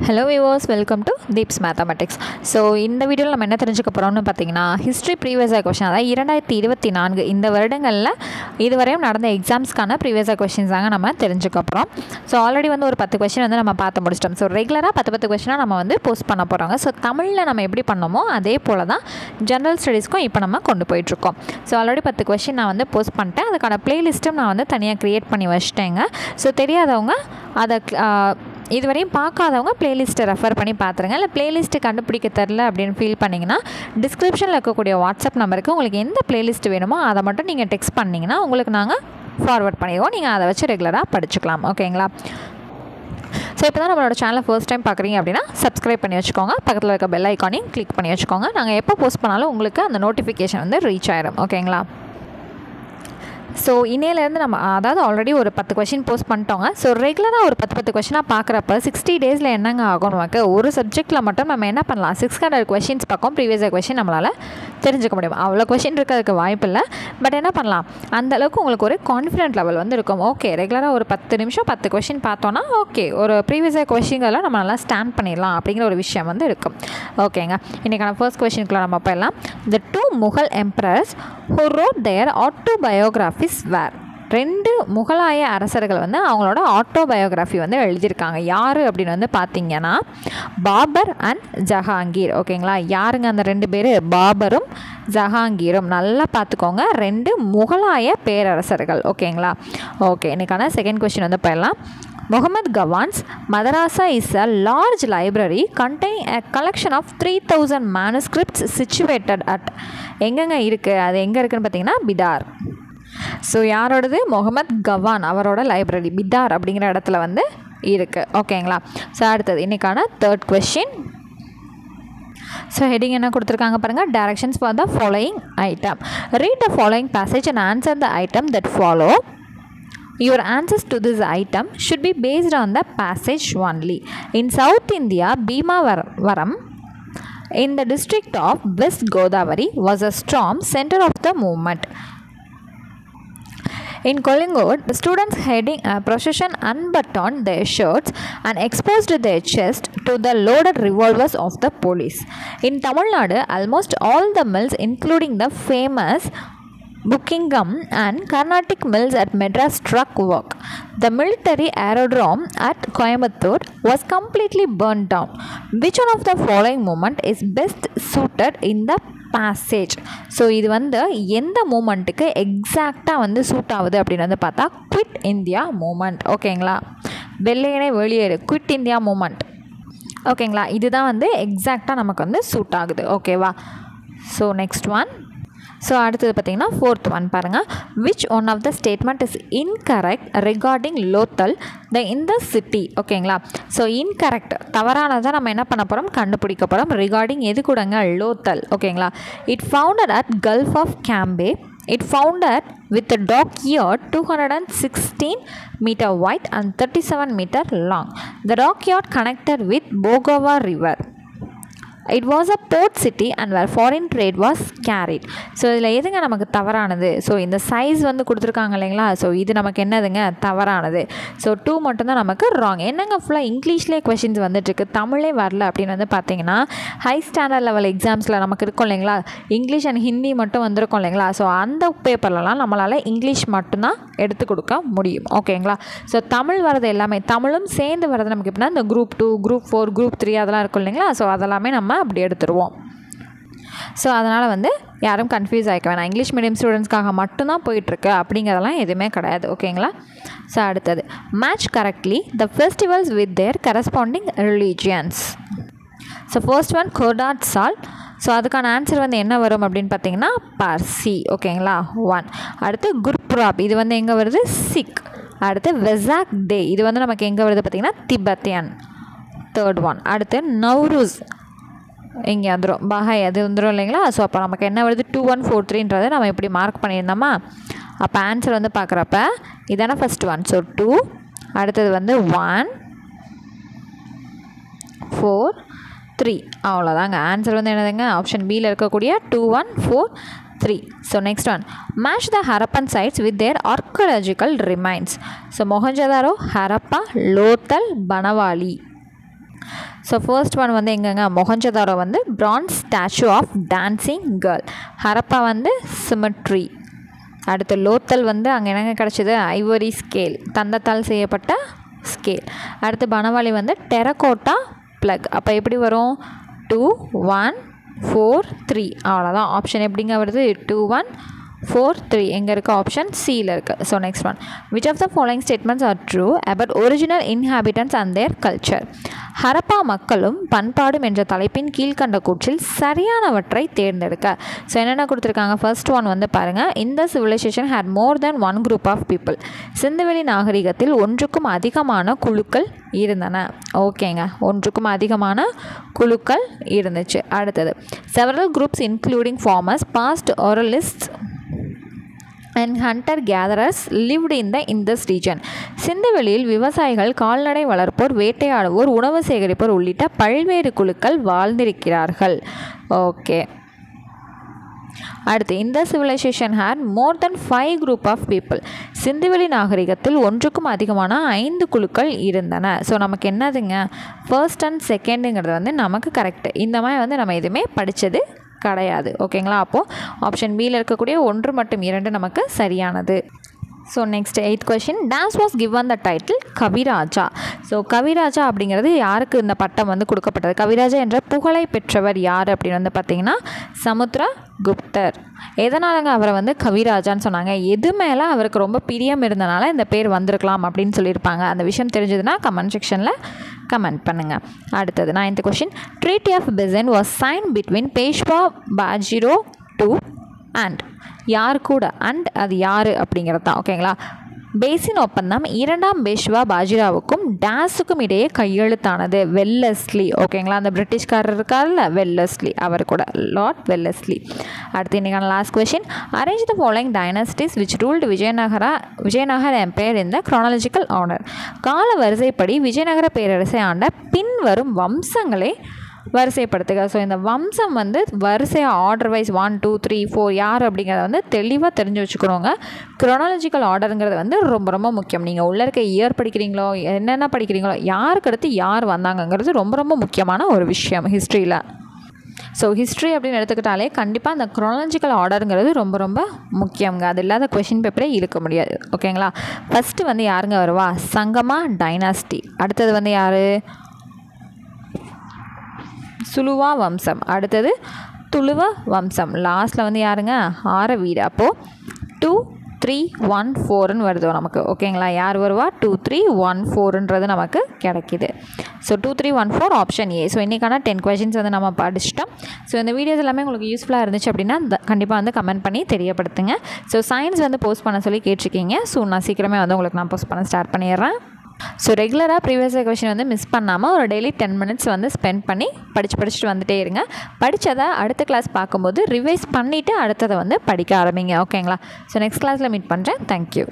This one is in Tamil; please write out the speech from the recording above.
Hello viewers, welcome to Deep's Mathematics. So இந்த வீடியோவில் நம்ம என்ன தெரிஞ்சுக்க போகிறோம்னு பார்த்தீங்கன்னா ஹிஸ்ட்ரி ப்ரீவியஸ் கொஷின், அதாவது 2024 இந்த வருடங்களில் இதுவரையும் நடந்த எக்ஸாம்ஸ்க்கான ப்ரீவியஸ் கொஷின்ஸ் தாங்க நம்ம தெரிஞ்சுக்க போகிறோம். ஸோ ஆல்ரெடி வந்து ஒரு 10 கொஷின் வந்து நம்ம பார்த்து முடிச்சிட்டோம். ஸோ ரெகுலராக 10 கொஷினாக நம்ம வந்து போஸ்ட் பண்ண போகிறோங்க. ஸோ தமிழில் நம்ம எப்படி பண்ணோமோ அதே போல் தான் ஜென்ரல் ஸ்டடீஸ்க்கும் இப்போ நம்ம கொண்டு போயிட்டுருக்கோம். ஸோ ஆல்ரெடி 10 கொஷின் நான் வந்து போஸ்ட் பண்ணிட்டேன். அதுக்கான ப்ளேலிஸ்ட்டும் நான் வந்து தனியாக க்ரியேட் பண்ணி வச்சிட்டேங்க. ஸோ தெரியாதவங்க அதை இதுவரையும் பார்க்காதவங்க ப்ளேலிஸ்ட்டை ரெஃபர் பண்ணி பார்த்துருங்க. இல்லை ப்ளேலிஸ்ட்டு கண்டுபிடிக்க தெரில அப்படின்னு ஃபீல் பண்ணிங்கன்னா டிஸ்கிரிப்ஷனில் இருக்கக்கூடிய வாட்ஸ்அப் நம்பருக்கு உங்களுக்கு எந்த ப்ளேலிஸ்ட் வேணுமோ அதை மட்டும் நீங்கள் டெக்ஸ்ட் பண்ணிங்கன்னா உங்களுக்கு நாங்கள் ஃபார்வர்ட் பண்ணிடுவோம். நீங்கள் அதை வச்சு ரெகுலராக படிச்சுக்கலாம். ஓகேங்களா? ஸோ இப்போ தான் நம்மளோட சேனலை ஃபர்ஸ்ட் டைம் பார்க்குறீங்க அப்படின்னா சப்ஸ்கிரைப் பண்ணி வச்சுக்கோங்க. பக்கத்தில் இருக்க பெல் ஐக்கானையும் கிளிக் பண்ணி வச்சுக்கோங்க. நாங்கள் எப்போ போஸ்ட் பண்ணாலும் உங்களுக்கு அந்த நோட்டிஃபிகேஷன் வந்து ரீச் ஆயிடும். ஓகேங்களா? ஸோ இன்னையிலேருந்து நம்ம அதாவது ஆல்ரெடி ஒரு 10 கொஷின் போஸ்ட் பண்ணிட்டோங்க. ஸோ ரெகுலராக ஒரு 10 கொஷினாக பார்க்குறப்ப 60 டேஸில் என்னங்க ஆகும் நமக்கு? ஒரு சப்ஜெக்ட்டில் மட்டும் நம்ம என்ன பண்ணலாம், 600 கொஷின்ஸ் பக்கம் ப்ரீவியஸ் கொஷின் நம்மளால் தெரிஞ்சுக்க முடியும். அவ்வளோ கொஷின் இருக்கிறதுக்கு வாய்ப்பு இல்லை. பட் என்ன பண்ணலாம், அந்தளவுக்கு உங்களுக்கு ஒரு கான்ஃபிடென்ட் லெவல் வந்து இருக்கும். ஓகே, ரெகுலராக ஒரு 10 நிமிஷம் 10 கொஷின் பார்த்தோன்னா ஓகே ஒரு ப்ரீவியஸ் கொஷின்கெல்லாம் நம்ம நல்லா ஸ்டாண்ட் பண்ணிடலாம் அப்படிங்கிற ஒரு விஷயம் வந்து இருக்கும். ஓகேங்க, இன்றைக்கான ஃபர்ஸ்ட் கொஷினுக்குள்ள நம்ம போயிடலாம். The two Mughal emperors who wrote their autobiographies were. 2 முகலாய அரசர்கள் வந்து அவங்களோட ஆட்டோபயோகிராஃபி வந்து எழுதியிருக்காங்க. யார் அப்படின்னு வந்து பார்த்தீங்கன்னா பாபர் அண்ட் ஜஹாங்கீர். ஓகேங்களா? யாருங்க அந்த 2 பேர்? பாபரும் ஜஹாங்கீரும். நல்லா பார்த்துக்கோங்க, 2 முகலாய பேரரசர்கள். ஓகேங்களா? ஓகே, இன்னைக்கான செகண்ட் கொஸ்டின் வந்து போயிடலாம். Muhammad Gawan's Madrasa is a large library containing a collection of 3000 manuscripts situated at எங்கெங்க இருக்குது? அது எங்கே இருக்குதுன்னு பார்த்தீங்கன்னா பிதார். ஸோ யாரோடது? முகமது கவான் அவரோட லைப்ரரி பிதார் அப்படிங்கிற இடத்துல வந்து இருக்குது. ஓகேங்களா? ஸோ அடுத்தது இன்றைக்கான தேர்ட் கொஸ்டின். ஸோ ஹெட்டிங் என்ன கொடுத்துருக்காங்க பாருங்கள். Directions for the following item. Read the following passage and answer the item that follow. Your answers to this item should be based on the passage only. In South India, Bhimavaram in the district of West Godavari was a storm center of the movement. In Collingwood, the students heading a procession unbuttoned their shirts and exposed their chest to the loaded revolvers of the police. In Tamil Nadu, almost all the mills, including the famous Buckingham and Carnatic mills at Madras struck work. The military aerodrome at Coimbatore was completely burned down. Which one of the following movement is best suited in the passage? So இது வந்து எந்த மூமெண்ட்டுக்கு எக்ஸாக்டாக வந்து சூட் ஆகுது அப்படின்னு வந்து பார்த்தா குவிட் இந்தியா மூமெண்ட். ஓகேங்களா? வெள்ளையனே வெளியேறு, குவிட் இந்தியா மூமெண்ட். ஓகேங்களா? இதுதான் வந்து எக்ஸாக்டாக நமக்கு வந்து சூட் ஆகுது. ஓகேவா? So next one. ஸோ அடுத்தது பார்த்தீங்கன்னா ஃபோர்த் ஒன் பாருங்கள். Which one of the statement is incorrect regarding Lothal in the city? ஓகேங்களா? ஸோ இன்கரெக்ட் தவறானதை நம்ம என்ன பண்ண போகிறோம், கண்டுபிடிக்க போகிறோம். ரிகார்டிங் எது கூடங்க? லோத்தல். ஓகேங்களா? It founded at gulf of Cambay. It founded with a dockyard 216 meter wide and 37 meter long. The dockyard connected with Bogava river. It was a port city and where foreign trade was carried. So இதில் எதுங்க நமக்கு தவறானது? ஸோ இந்த சைஸ் வந்து கொடுத்துருக்காங்க இல்லைங்களா? ஸோ இது நமக்கு என்னதுங்க? தவறானது. ஸோ 2 மட்டும்தான் நமக்கு ராங். என்னங்க ஃபுல்லாக இங்கிலீஷ்லேயே கொஷின்ஸ் வந்துட்டுருக்கு, தமிழே வரல அப்படின்னு வந்து பார்த்தீங்கன்னா ஹை ஸ்டாண்டர்ட் லெவல் எக்ஸாம்ஸில் நமக்கு இருக்கும் இல்லைங்களா, இங்கிலீஷ் அண்ட் ஹிந்தி மட்டும் வந்திருக்கும் இல்லைங்களா? ஸோ அந்த பேப்பர்லலாம் நம்மளால் இங்கிலீஷ் மட்டும்தான் எடுத்து கொடுக்க முடியும். ஓகேங்களா? ஸோ தமிழ் வரது எல்லாமே தமிழும் சேர்ந்து வரது நமக்கு எப்படின்னா இந்த குரூப் 2, குரூப் 4, குரூப் 3 அதெல்லாம் இருக்கும் இல்லைங்களா? ஸோ அதெல்லாமே நம்ம அப்படி எடுத்துருவோம். ஸோ அதனால் வந்து யாரும் கன்ஃபியூஸ் ஆகிக்க வேணாம். இங்கிலீஷ் மீடியம் ஸ்டூடெண்ட்ஸ்க்காக மட்டும்தான் போயிட்டுருக்கு அப்படிங்கிறதெல்லாம் எதுவுமே கிடையாது. ஓகேங்களா? ஸோ அடுத்தது match correctly the festivals with their corresponding religions. So first one Goddard சால். ஸோ அதுக்கான ஆன்சர் வந்து என்ன வரும் அப்படின்னு பார்த்தீங்கன்னா பார்சி. ஓகேங்களா? 1. அடுத்து குர்புராப், இது வந்து எங்கே வருது? சிக். அடுத்து வெசாக் டே, இது வந்து நமக்கு எங்கே வருது பார்த்தீங்கன்னா திபெத்தியன். 3rd one. அடுத்து நவ்ரூஸ், இங்கே வந்துடும் பஹாய், அது வந்துடும் இல்லைங்களா? ஸோ அப்போ நமக்கு என்ன வருது? 2143ன்றது நம்ம இப்படி மார்க் பண்ணியிருந்தோமா? அப்போ ஆன்சர் வந்து பார்க்குறப்ப இதான ஃபஸ்ட் ஒன். ஸோ 2. அடுத்தது வந்து 1, 4, 3. அவ்வளோதாங்க. ஆன்சர் வந்து என்னதுங்க? ஆப்ஷன் பியில் இருக்கக்கூடிய 2, 1, 4, 3. So next one, match the Harappan sites with their archaeological remains. So Mohenjo-daro, Harappa, Lothal, Banawali. So first one வந்து எங்கெங்க மொஹஞ்சதாரோ வந்து bronze statue of dancing girl. Harappa வந்து சிமெட்ரி. அடுத்து லோத்தல் வந்து அங்கே என்னங்க கிடச்சிது ஐவரி ஸ்கேல், தந்தத்தால் செய்யப்பட்ட ஸ்கேல். அடுத்து பனவாலி வந்து டெரகோட்டா ப்ளக். அப்போ எப்படி வரும் 2 1 4 3 அவ்வளோதான். ஆப்ஷன் எப்படிங்க வருது 2 1 4 3 எங்கே இருக்குது ஆப்ஷன் சியில் இருக்குது. So next one which of the following statements are true about original inhabitants and their culture. Harappa மக்களும் பண்பாடும் என்ற தலைப்பின் கீழ்கண்ட கூற்றில் சரியானவற்றை தேர்ந்தெடுக்க. ஸோ என்னென்ன கொடுத்துருக்காங்க, ஃபர்ஸ்ட் ஒன் வந்து பாருங்கள், இந்த civilisation had more than one group of people. சிந்துவெளி நாகரிகத்தில் ஒன்றுக்கும் அதிகமான குழுக்கள் இருந்தன. ஓகேங்க, ஒன்றுக்கும் அதிகமான குழுக்கள் இருந்துச்சு. அடுத்தது செவரல் குரூப்ஸ் இன்க்ளூடிங் ஃபார்மர்ஸ், பாஸ்ட் oralists and hunter-gatherers lived in this region. சிந்துவெளியில் விவசாயிகள், கால்நடை வளர்ப்போர், வேட்டையாடுவோர், உணவு சேகரிப்போர் உள்ளிட்ட பல்வேறு குழுக்கள் வாழ்ந்திருக்கிறார்கள். ஓகே, அடுத்து இந்த civilisation had more than 5 group of people. சிந்துவெளி நாகரிகத்தில் ஒன்றுக்கும் அதிகமான 5 குழுக்கள் இருந்தன. ஸோ நமக்கு என்னதுங்க ஃபர்ஸ்ட் அண்ட் செகண்டுங்கிறது வந்து நமக்கு கரெக்டு. இந்த மாதிரி வந்து நம்ம எதுவுமே படித்தது கிடையாது. ஓகேங்களா, அப்போது ஆப்ஷன் பியில் இருக்கக்கூடிய 1 மற்றும் 2 நமக்கு சரியானது. So next 8th question, dance was given the title Kaviraja. So Kaviraja அப்படிங்கிறது யாருக்கு இந்த பட்டம் வந்து கொடுக்கப்பட்டது? கவிராஜா என்ற புகழை பெற்றவர் யார் அப்படின்னு வந்து பார்த்திங்கன்னா சமுத்திரகுப்தர். எதனாலங்க அவரை வந்து கவிராஜான்னு சொன்னாங்க? எது மேலே அவருக்கு ரொம்ப பிரியம் இருந்தனால இந்த பேர் வந்திருக்கலாம் அப்படின்னு சொல்லியிருப்பாங்க. அந்த விஷயம் தெரிஞ்சதுன்னா கமெண்ட் செக்ஷனில் கமெண்ட் பண்ணுங்கள். அடுத்தது 9th question, treaty of Bassein was sign between Peshwa Bajirao two and யார் கூட, அண்ட் அது யார் அப்படிங்கிறது தான். ஓகேங்களா, பேசின் ஒப்பந்தம் 2ஆம் பேஷ்வா பாஜிராவுக்கும் டாஸுக்கும் இடையே கையெழுத்தானது. வெல்லஸ்லி. ஓகேங்களா, அந்த பிரிட்டிஷ்காரர் இருக்கார்ல வெல்லஸ்லி, அவர் கூட, லார்ட் வெல்லஸ்லி. அடுத்து இன்றைக்கான last question, arrange the following dynasties which ruled Vijayanagar empire in the chronological order. கால வரிசைப்படி விஜயநகர பேரரசை ஆண்ட பின்வரும் வம்சங்களை வரிசைப்படுத்துக. ஸோ இந்த வம்சம் வந்து வரிசையாக ஆர்டர் வைஸ் 1 2 3 4 யார் அப்படிங்கிறத வந்து தெளிவாக தெரிஞ்சு வச்சுக்கணுங்க. குரோனாலஜிக்கல் ஆர்டருங்கிறது வந்து ரொம்ப ரொம்ப முக்கியம். நீங்கள் உள்ளே இருக்க இயர் படிக்கிறீங்களோ என்னென்ன படிக்கிறீங்களோ யாருக்கு அடுத்து யார் வந்தாங்கங்கிறது ரொம்ப ரொம்ப முக்கியமான ஒரு விஷயம் ஹிஸ்ட்ரியில். ஸோ ஹிஸ்ட்ரி அப்படின்னு எடுத்துக்கிட்டாலே கண்டிப்பாக அந்த குரோனாலஜிக்கல் ஆர்டருங்கிறது ரொம்ப ரொம்ப முக்கியங்க. அது இல்லாத கொஷின் பேப்பரே இருக்க முடியாது. ஓகேங்களா, ஃபஸ்ட்டு வந்து யாருங்க வருவா, சங்கமா டைனாஸ்டி. அடுத்தது வந்து யார், சுலுவா வம்சம். அடுத்தது துளுவ வம்சம். லாஸ்ட்டில் வந்து யாருங்க, ஆரவீடு. அப்போது 2 3 1 4ன்னு வருது நமக்கு. ஓகேங்களா, யார் வருவா 2 3 1 4ன்றது நமக்கு கிடைக்கிது. So 2 3 1 4 option A. ஸோ இன்றைக்கான 10 கொஷின்ஸ் வந்து நம்ம படிச்சிட்டோம். ஸோ இந்த வீடியோஸ் எல்லாமே உங்களுக்கு யூஸ்ஃபுல்லாக இருந்துச்சு அப்படின்னா கண்டிப்பாக வந்து கமெண்ட் பண்ணி தெரியப்படுத்துங்க. ஸோ சயின்ஸ் வந்து போஸ்ட் பண்ண சொல்லி கேட்டிருக்கீங்க. ஸோ நான் சீக்கிரமே வந்து உங்களுக்கு நான் போஸ்ட் பண்ண ஸ்டார்ட் பண்ணிடுறேன். ஸோ ரெகுலராக ப்ரீவியஸ் கொஷின் வந்து மிஸ் பண்ணாமல் ஒரு டெய்லி 10 மினிட்ஸ் வந்து ஸ்பெண்ட் பண்ணி படிச்சுட்டு வந்துட்டே இருங்க. படித்ததை அடுத்த கிளாஸ் பார்க்கும்போது ரிவைஸ் பண்ணிவிட்டு அடுத்ததை வந்து படிக்க ஆரம்பிங்க. ஓகேங்களா, ஸோ நெக்ஸ்ட் கிளாஸில் மீட் பண்ணுறேன். தேங்க்யூ.